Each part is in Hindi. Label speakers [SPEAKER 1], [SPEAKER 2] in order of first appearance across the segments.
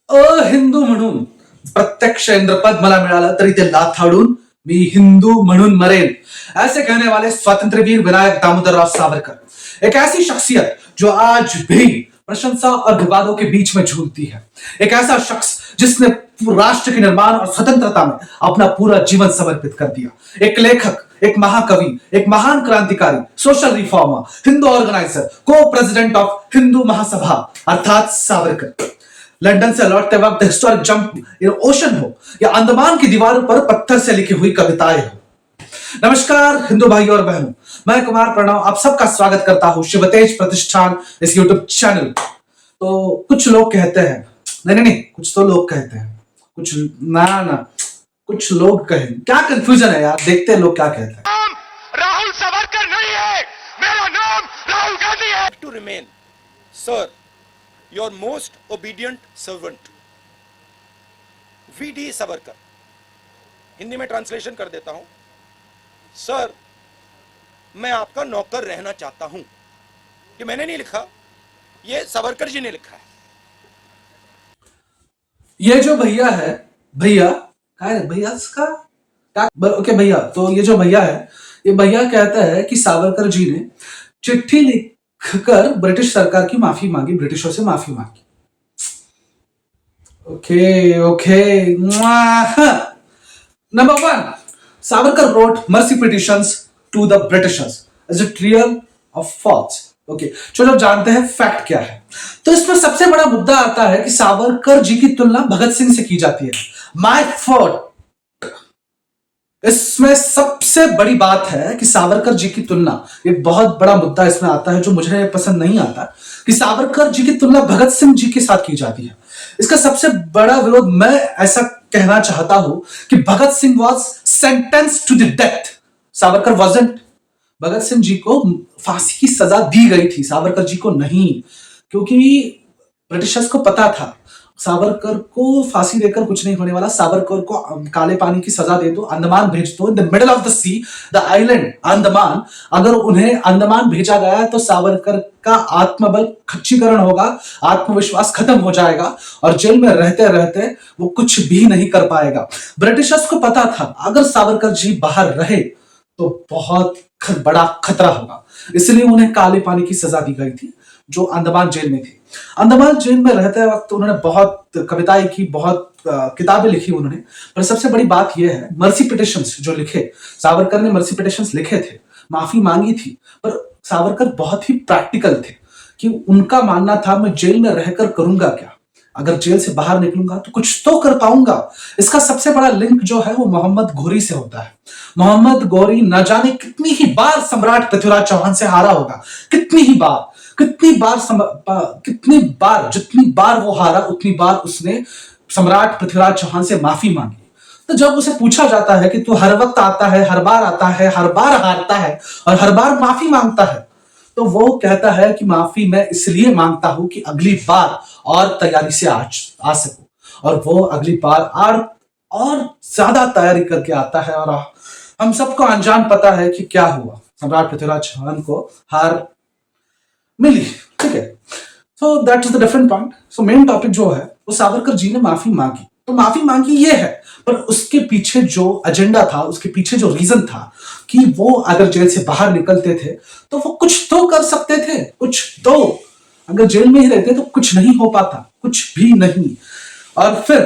[SPEAKER 1] हिंदू म्हणून प्रत्यक्ष इंद्रपद मला मिळालं तरी ते लाथाडून मी हिंदू म्हणून मरेन, ऐसे कहने वाले स्वतंत्रवीर विनायक दामोदर सावरकर एक ऐसी शख्सियत जो आज भी प्रशंसा और विवादों के बीच में झूलती है। एक ऐसा शख्स जिसने राष्ट्र के निर्माण और स्वतंत्रता में अपना पूरा जीवन समर्पित कर दिया। एक लेखक, एक महाकवि, एक महान क्रांतिकारी, सोशल रिफॉर्मर, हिंदू ऑर्गेनाइजर, को प्रेसिडेंट ऑफ हिंदू महासभा अर्थात सावरकर। लंदन से लौटते वक्त हिस्टोरिक जंप इन ओशन हो या अंडमान की दीवारों पर पत्थर से लिखी हुई कविताएं हो। नमस्कार हिंदू भाइयों और बहनों, मैं कुमार प्रणव आप सबका स्वागत करता हूं शिवतेज प्रतिष्ठान इस यूट्यूब चैनल। तो कुछ लोग कहते हैं, नहीं, कुछ तो लोग कहते हैं, कुछ ना कुछ लोग कहें, क्या कंफ्यूजन है यार, देखते हैं लोग क्या कहते हैं।
[SPEAKER 2] राहुल सावरकर नहीं है, मेरा नाम राहुल गांधी है।
[SPEAKER 3] To remain, sir, your most obedient servant, VD Savarkar. Hindi में ट्रांसलेशन कर देता हूं। सर, मैं आपका नौकर रहना चाहता हूं। कि मैंने नहीं लिखा, ये सावरकर जी ने लिखा है।
[SPEAKER 1] ये जो भैया है, भैया क्या है भैया इसका ओके भैया, तो ये जो भैया है, ये भैया कहता है कि सावरकर जी ने चिट्ठी लिखकर ब्रिटिश सरकार की माफी मांगी, ब्रिटिशों से माफी मांगी। Okay number 1, Savarkar wrote mercy petitions to the Britishers. Is it real or false? Okay, चलो जानते हैं फैक्ट क्या है। तो इसमें सबसे बड़ा मुद्दा आता है कि सावरकर जी की तुलना भगत सिंह से की जाती है। My fault. इसमें सबसे बड़ी बात है कि सावरकर जी की तुलना, एक बहुत बड़ा मुद्दा इसमें आता है जो मुझे पसंद नहीं आता, कि सावरकर जी की तुलना भगत सिंह जी के साथ की जाती है। इसका सबसे बड़ा विरोध मैं ऐसा कहना चाहता हूं कि Bhagat Singh was sentence to the death, Savarkar wasn't. Bhagat Singh ji को फांसी की सजा दी गई थी, सावरकर जी को नहीं, क्योंकि ब्रिटिशर्स को पता था सावरकर को फांसी देकर कुछ नहीं होने वाला। सावरकर को काले पानी की सजा दे दो, अंडमान भेज दो, in the middle of the sea, the island Andaman. अगर उन्हें अंडमान भेजा गया तो सावरकर का आत्मबल खच्चीकरण होगा, आत्मविश्वास खत्म हो जाएगा और जेल में रहते रहते वो कुछ भी नहीं कर पाएगा। ब्रिटिशर्स को पता था अगर सावरकर जी बाहर रहे तो बहुत बड़ा खतरा होगा, इसलिए उन्हें काले पानी की सजा दी गई थी जो अंडमान जेल में थी। अंडमान जेल में रहते वक्त उन्होंने बहुत कविताएं की, बहुत किताबें लिखी उन्होंने, पर सबसे बड़ी बात यह है मर्सी पिटिशंस जो लिखे, सावरकर ने मर्सी पिटिशंस लिखे थे, माफी मांगी थी, पर सावरकर बहुत ही प्रैक्टिकल थे कि उनका मानना था मैं जेल में रहकर करूंगा क्या, अगर जेल से बाहर निकलूंगा तो कुछ तो कर पाऊंगा। इसका सबसे बड़ा लिंक जो है वो मोहम्मद घोरी से होता है। मोहम्मद घोरी न जाने कितनी ही बार सम्राट पृथ्वीराज चौहान से हारा होगा, कितनी बार जितनी बार वो हारा उतनी बार उसने सम्राट पृथ्वीराज चौहान से माफी मांगी। तो जब उसे पूछा जाता है कि तू हर वक्त आता है, हर बार आता है, हर बार हारता है और हर बार माफी मांगता है, तो वो कहता है कि माफी मैं इसलिए मांगता हूं कि अगली बार और तैयारी से आ सकूं। और वो अगली बार और ज्यादा तैयारी करके आता है। और हम सबको अनजान पता है कि क्या हुआ, सम्राट पृथ्वीराज चौहान को हार मिली, ठीक है। So that is the different point. So main topic जो है वो सावरकर जी ने माफी मांगी, तो माफी मांगी ये है, पर उसके पीछे जो एजेंडा था, उसके पीछे जो रीजन था कि वो अगर जेल से बाहर निकलते थे तो वो कुछ तो कर सकते थे, कुछ तो। अगर जेल में ही रहते तो कुछ नहीं हो पाता, कुछ भी नहीं। और फिर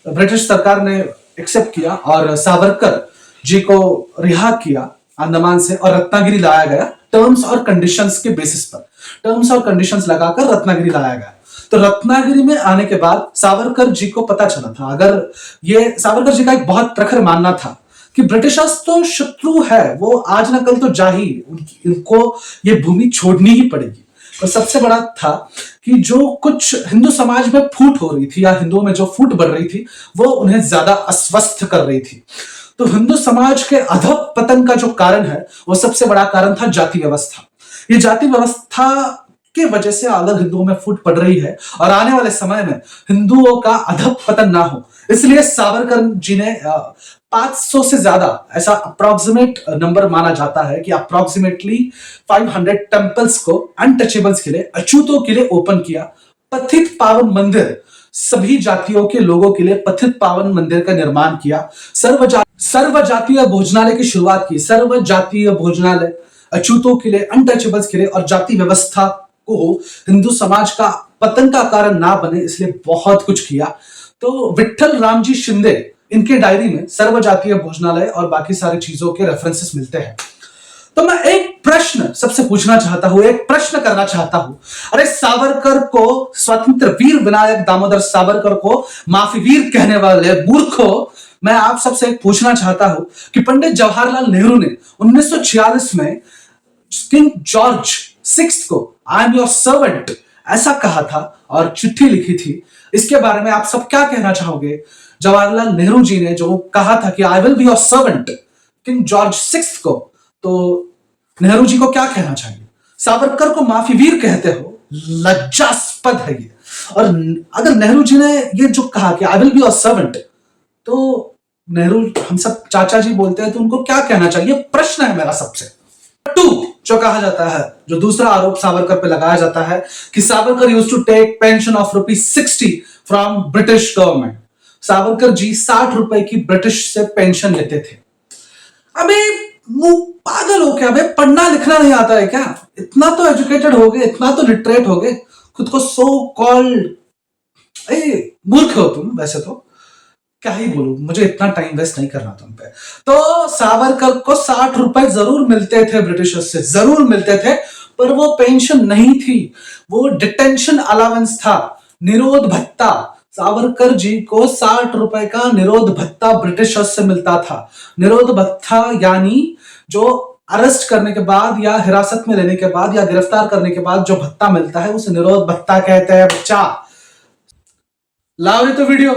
[SPEAKER 1] ब्रिटिश सरकार ने एक्सेप्ट किया और सावरकर जी को रिहा किया अंडमान से और रत्नागिरी लाया गया, टर्म्स और कंडीशंस के बेसिस पर, टर्म्स और कंडीशंस लगाकर रत्नागिरी लाया गया। तो रत्नागिरी में आने के बाद सावरकर जी को पता चला था, अगर ये सावरकर जी का एक बहुत प्रखर मानना था कि ब्रिटिशर्स तो शत्रु है, वो आज ना कल तो जा ही, इनको ये भूमि छोड़नी ही पड़ेगी। और सबसे बड़ा था कि जो कुछ हिंदू समाज में फूट हो रही थी या हिंदुओं में जो फूट बढ़ रही थी वो उन्हें ज्यादा अस्वस्थ कर रही थी। तो हिंदू समाज के अधःपतन का जो कारण है वो सबसे बड़ा कारण था जाति व्यवस्था। ये जाति व्यवस्था की वजह से अगर हिंदुओं में फूट पड़ रही है और आने वाले समय में हिंदुओं का अधःपतन ना हो, इसलिए सावरकर जी ने 500 से ज्यादा, ऐसा अप्रोक्सीमेट नंबर माना जाता है कि अप्रोक्सीमेटली 500 टेम्पल्स को अनटचेबल्स के लिए, अछूतों के लिए ओपन किया। पतित पावन मंदिर सभी जातियों के लोगों के लिए पतित पावन मंदिर का निर्माण किया, सर्व जातीय भोजनालय की शुरुआत की। सर्व जातीय भोजनालय अछूतों के लिए, अनटचेबल्स के लिए, और जाति व्यवस्था को हिंदू समाज का पतन का कारण ना बने इसलिए बहुत कुछ किया। तो विठ्ठल रामजी शिंदे, इनके डायरी में सर्व जातीय भोजनालय और बाकी सारी चीजों के रेफरेंसेस मिलते हैं। तो मैं एक प्रश्न सबसे पूछना चाहता हूं, एक प्रश्न करना चाहता हूं। अरे सावरकर को, स्वतंत्र वीर विनायक दामोदर सावरकर को माफी वीर कहने वाले मूर्खों, मैं आप सबसे एक पूछना चाहता हूं कि पंडित जवाहरलाल नेहरू ने 1946 में किंग जॉर्ज सिक्स्थ को आई एम योर सर्वेंट ऐसा कहा था और चिट्ठी लिखी थी। इसके बारे में आप सब क्या कहना चाहोगे? जवाहरलाल नेहरू जी ने जो कहा था कि I will be your servant king George sixth को, तो नेहरू जी को क्या कहना चाहिए? सावरकर को माफी वीर कहते हो, लज्जास्पद है ये। और अगर नेहरू जी ने ये जो कहा कि I will be your servant, तो नेहरू, हम सब चाचा जी बोलते हैं, तो उनको क्या कहना चाहिए? प्रश्न है मेरा सबसे। टू, जो कहा जाता है, जो दूसरा आरोप सावरकर पे लगाया जाता है कि Savarkar used to take pension of ₹60 from British government. Savarkar ji 60 रुपए की ब्रिटिश से पेंशन लेते थे। अबे मुंह पागल हो क्या? अबे पढ़ना लिखना नहीं आता है क्या? इतना तो एजुकेटेड हो गए, इतना तो लिटरेट हो गए, खुद को सो कॉल्ड मूर्ख हो तुम। वैसे तो क्या ही बोलूं, मुझे इतना टाइम वेस्ट नहीं करना तुम पे। तो सावरकर को 60 रुपए जरूर मिलते थे ब्रिटिशर्स से, जरूर मिलते थे, पर वो पेंशन नहीं थी, वो डिटेंशन अलावेंस था, निरोध भत्ता। सावरकर जी को 60 रुपए का निरोध भत्ता ब्रिटिशर्स से मिलता था। निरोध भत्ता यानी जो अरेस्ट करने के बाद या हिरासत में लेने के बाद या गिरफ्तार करने के बाद जो भत्ता मिलता है उसे निरोध भत्ता कहते हैं बच्चा। लाओ ये तो वीडियो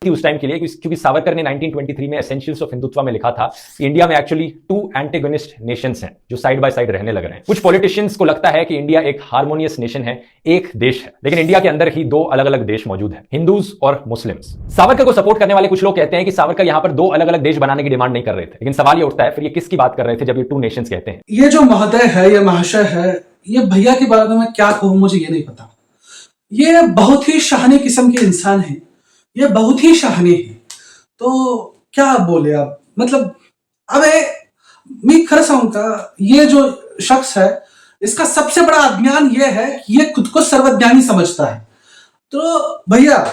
[SPEAKER 4] थी उस टाइम के लिए, क्योंकि सावरकर ने 1923 में एसेंशियल्स ऑफ हिंदुत्व में लिखा था कि इंडिया में एक्चुअली 2 एंटेगोनिस्ट नेशंस हैं जो साइड बाय साइड रहने लग रहे हैं। कुछ पॉलिटिशियंस को लगता है कि इंडिया एक हार्मोनियस नेशन है, एक देश है, लेकिन इंडिया के अंदर ही 2 अलग अलग देश मौजूद हैं, हिंदूज और मुस्लिम्स। सावरकर को सपोर्ट करने वाले कुछ लोग कहते हैं कि सावरकर यहां पर 2 अलग अलग देश बनाने की डिमांड नहीं कर रहे थे, लेकिन सवाल ये उठता है फिर ये किसकी बात कर रहे थे जब ये 2 नेशंस कहते हैं?
[SPEAKER 1] ये जो महोदय है, ये महाशय है, ये भैया के बारे में मैं क्या कहूं, मुझे ये नहीं पता। ये बहुत ही शाहनी किस्म के इंसान है, ये बहुत ही शाहनी है। तो क्या बोले अब, मतलब अबे मैं खरं सांगू का, ये जो शख्स है इसका सबसे बड़ा अज्ञान ये है कि ये खुद को सर्वज्ञानी समझता है। तो भैया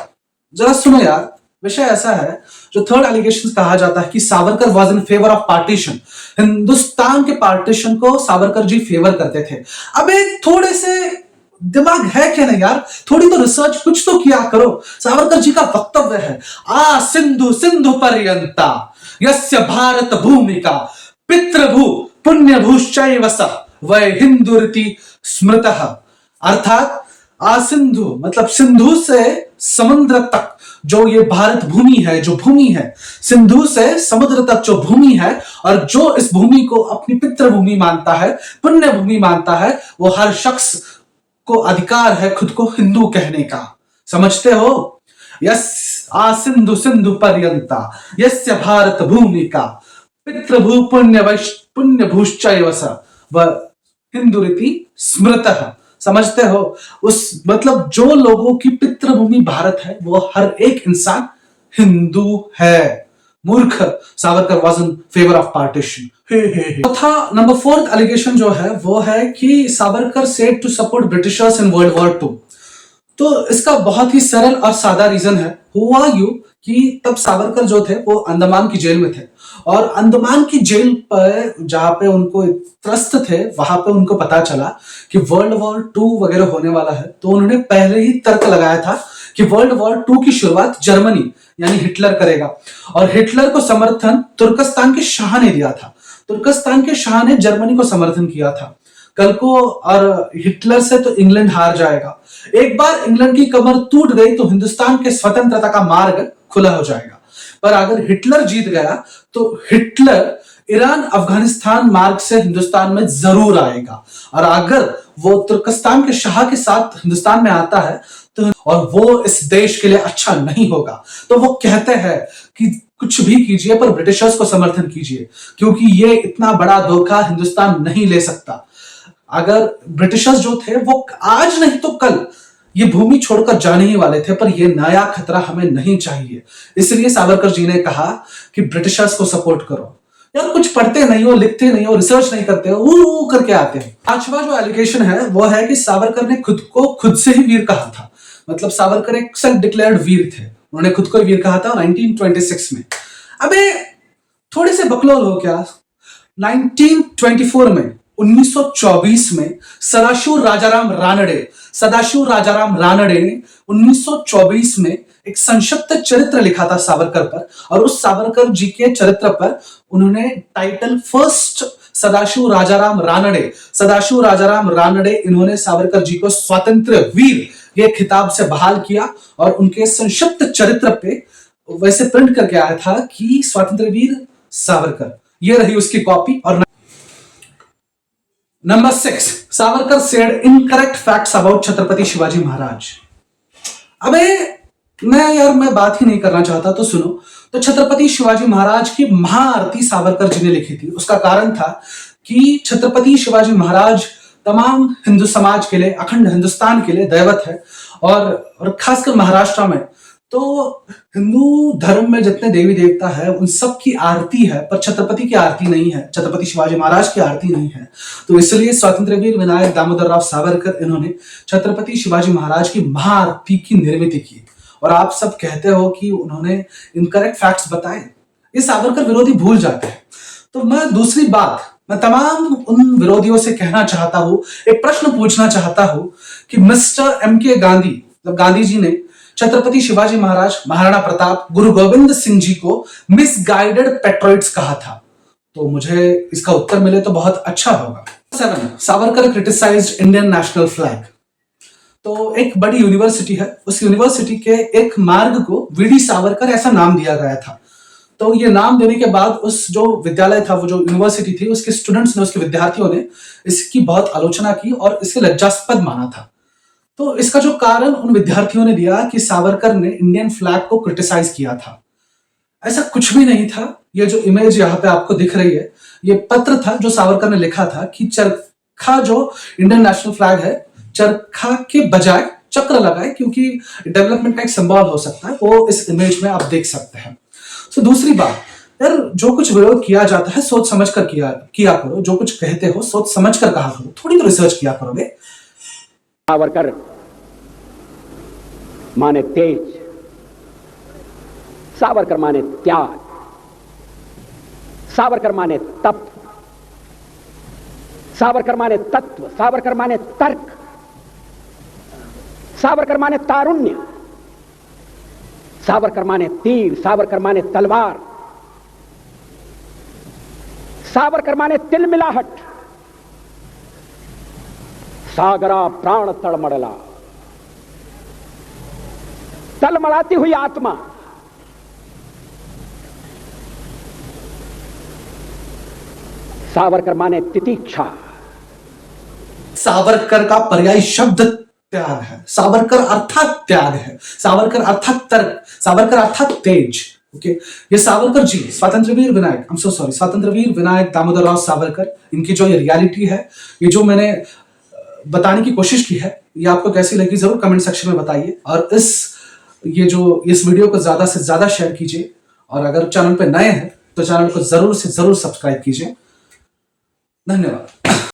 [SPEAKER 1] जरा सुनो यार, विषय ऐसा है, जो थर्ड एलिगेशन कहा जाता है कि Savarkar was in favour of partition, Hindustan के पार्टीशन को सावरकर जी फेवर करते थे। अबे थोड़े से दिमाग है क्या नहीं यार, थोड़ी तो रिसर्च कुछ तो किया करो। सावरकर जी का वक्तव्य है, आ सिंधु सिंधु पर्यंता यस्य भारत भूमिका पितृभू पुण्य भूश्चैव स वै हिंदुरिति स्मृतः। अर्थात आ सिंधु मतलब सिंधु से समुद्र तक जो ये भारत भूमि है, जो भूमि है, सिंधु से समुद्र तक जो भूमि है, और जो इस भूमि को अपनी पितृभूमि मानता है, पुण्य भूमि मानता है, वो हर शख्स को अधिकार है खुद को हिंदू कहने का। समझते हो? यस आ सिंधु सिंधु पर्यंता यस्य भारत भूमिका पितृभू पुण्य भूश्चैव स व हिंदुरिति स्मृतः। समझते हो? उस मतलब जो लोगों की पितृभूमि भारत है वो हर एक इंसान हिंदू है। मूर्ख। Savarkar was in favour of partition. चौथा नंबर 4th एलिगेशन जो है वो है कि Savarkar said to support Britishers in world war 2। तो इसका बहुत ही सरल और सादा रीजन है। हुआ यूं कि तब सावरकर जो थे वो अंडमान की जेल में थे, और अंडमान की जेल पर जहां पे उनको त्रस्त थे वहां पे उनको पता चला कि वर्ल्ड वॉर 2 वगैरह होने वाला है। तो उन्होंने पहले ही तर्क लगाया था कि वर्ल्ड वॉर 2 की शुरुआत जर्मनी यानी हिटलर करेगा, और हिटलर को समर्थन तुर्कस्तान के शाह ने दिया था। तुर्कस्तान के शाह ने जर्मनी को समर्थन किया था कल को, और हिटलर से तो इंग्लैंड हार जाएगा। एक बार इंग्लैंड की कमर टूट गई तो हिंदुस्तान के स्वतंत्रता का मार्ग खुला हो जाएगा। पर अगर हिटलर जीत गया तो हिटलर ईरान अफगानिस्तान मार्ग से हिंदुस्तान में जरूर आएगा, और अगर वो तुर्कस्तान के शाह के साथ हिंदुस्तान में आता है तो और वो इस देश के लिए अच्छा नहीं होगा। तो वो कहते हैं कि कुछ भी कीजिए पर ब्रिटिशर्स को समर्थन कीजिए, क्योंकि ये इतना बड़ा धोखा हिंदुस्तान नहीं ले सकता। अगर ब्रिटिशर्स जो थे वो आज नहीं तो कल ये भूमि छोड़कर जाने ही वाले थे, पर ये नया खतरा हमें नहीं चाहिए। इसलिए सावरकर जी ने कहा कि ब्रिटिशर्स को सपोर्ट करो। यार कुछ पढ़ते नहीं हो, लिखते नहीं हो, रिसर्च नहीं करते हो, ऊ करके आते हैं। पांचवा जो एलिगेशन है वो है कि सावरकर ने खुद को खुद से ही वीर कहा था। मतलब सावरकर एक सेल्फ डिक्लेयर्ड वीर थे, उन्होंने खुद को वीर कहा था 1926 में। अबे थोड़े से बकलोल हो क्या। 1924 में 1924 में सदाशिव राजाराम रानड़े ने 1924 में एक संक्षिप्त चरित्र लिखा था सावरकर पर, और उस सावरकर जी के चरित्र पर उन्होंने टाइटल फर्स्ट सदाशिव राजाराम रानड़े इन्होंने सावरकर जी को स्वतंत्र वीर ये खिताब से बहाल किया, और उनके संक्षिप्त चरित्र पे वैसे प्रिंट करके आया था कि स्वतंत्र वीर सावरकर। ये रही उसकी कॉपी। और number 6, Savarkar said incorrect facts about Chhatrapati Shivaji Maharaj. अबे मैं बात ही नहीं करना चाहता, तो सुनो। तो छत्रपति शिवाजी महाराज की महाआरती सावरकर जी ने लिखी थी। उसका कारण था कि छत्रपति शिवाजी महाराज तमाम हिंदू समाज के लिए, अखंड हिंदुस्तान के लिए दैवत है, और खासकर महाराष्ट्र में तो हिंदू धर्म में जितने देवी देवता है उन सब की आरती है, पर छत्रपति की आरती नहीं है, छत्रपति शिवाजी महाराज की आरती नहीं है। तो इसलिए स्वतंत्र वीर विनायक दामोदर राव सावरकर इन्होंने छत्रपति शिवाजी महाराज की महाआरती की निर्मित की। और आप सब कहते हो कि उन्होंने इनकरेक्ट फैक्ट्स बताए, ये सावरकर विरोधी भूल जाते हैं। तो मैं तमाम उन विरोधियों से कहना चाहता हूं, एक प्रश्न पूछना चाहता हूं कि मिस्टर MK गांधी, मतलब गांधी जी ने छत्रपति शिवाजी महाराज, महाराणा प्रताप, गुरु गोविंद सिंह जी को मिसगाइडेड पेट्रोइट्स कहा था। तो मुझे इसका उत्तर मिले तो बहुत अच्छा होगा। 7, Savarkar criticised Indian national flag. तो एक बड़ी यूनिवर्सिटी है, उस यूनिवर्सिटी के एक मार्ग को VD सावरकर ऐसा नाम दिया गया था। तो ये नाम देने के बाद उस जो विद्यालय था, वो जो यूनिवर्सिटी थी, उसके स्टूडेंट्स ने, उसके विद्यार्थियों ने इसकी बहुत आलोचना की और इसे लज्जास्पद माना था। तो इसका जो कारण उन विद्यार्थियों ने दिया कि सावरकर ने इंडियन फ्लैग को क्रिटिसाइज किया था। ऐसा कुछ भी नहीं था। ये जो इमेज यहाँ पे आपको दिख रही है, ये पत्र था जो सावरकर ने लिखा था कि चरखा जो इंडियन नेशनल फ्लैग है, चरखा के बजाय चक्र लगाए, क्योंकि डेवलपमेंट का एक सिंबल हो सकता है। वो इस इमेज में आप देख सकते हैं। तो दूसरी बात, यार जो कुछ विरोध किया जाता है सोच समझ कर किया करो। जो कुछ कहते हो सोच समझ कर कहा करो, थोड़ी तो रिसर्च किया करो बे।
[SPEAKER 5] सावरकर माने तेज, सावरकर माने त्याग, सावरकर माने तप, सावरकर माने तत्व, सावरकर माने तर्क, सावरकर माने तारुण्य, सावरकर माने तीर, सावरकर माने तलवार, सावरकर माने तिलमिलाहट, सागरा प्राण तड़मड़ला, तलमड़ाती हुई आत्मा, सावरकर माने तितीक्षा।
[SPEAKER 1] सावरकर का पर्यायी शब्द त्याग है। सावरकर अर्थात त्याग है, सावरकर अर्थात तर्क, सावरकर अर्थात तेज। ओके, ये सावरकर जी स्वतंत्रवीर विनायक दामोदर राव सावरकर, इनकी जो ये रियलिटी है, ये जो मैंने बताने की कोशिश की है, ये आपको कैसी लगी जरूर कमेंट सेक्शन में बताइए। और इस वीडियो को ज्यादा से ज्यादा शेयर कीजिए, और अगर चैनल पे नए हैं तो चैनल को जरूर से जरूर सब्सक्राइब कीजिए। धन्यवाद।